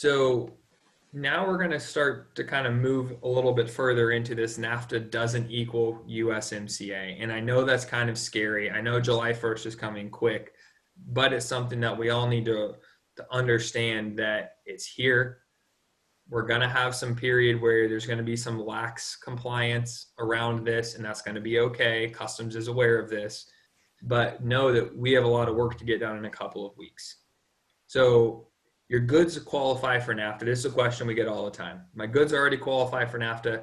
So now we're going to start to kind of move a little bit further into this NAFTA doesn't equal USMCA. And I know that's kind of scary. I know July 1st is coming quick, but it's something that we all need to understand that it's here. We're going to have some period where there's going to be some lax compliance around this, and that's going to be okay. Customs is aware of this, but know that we have a lot of work to get done in a couple of weeks. So your goods qualify for NAFTA. This is a question we get all the time. My goods already qualify for NAFTA.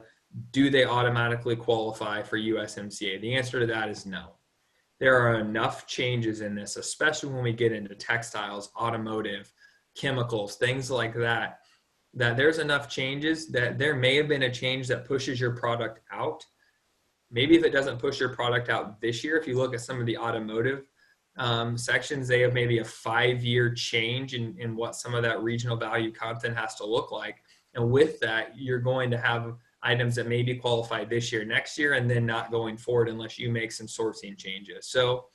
Do they automatically qualify for USMCA? The answer to that is no. There are enough changes in this, especially when we get into textiles, automotive, chemicals, things like that, that there's enough changes that there may have been a change that pushes your product out. Maybe if it doesn't push your product out this year, if you look at some of the automotive sections, they have maybe a 5-year change in what some of that regional value content has to look like. And with that, you're going to have items that may be qualified this year, next year, and then not going forward unless you make some sourcing changes. So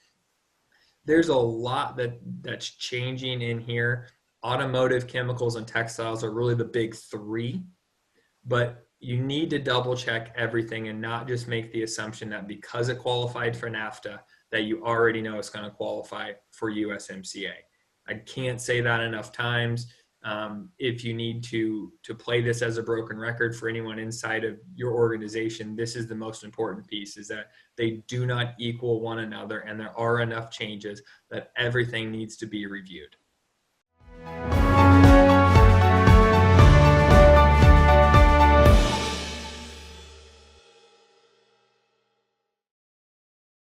there's a lot that's changing in here. Automotive, chemicals, and textiles are really the big three, but you need to double check everything and not just make the assumption that because it qualified for NAFTA, that you already know it's going to qualify for USMCA. I can't say that enough times. If you need to play this as a broken record for anyone inside of your organization, this is the most important piece, is that they do not equal one another, and there are enough changes that everything needs to be reviewed.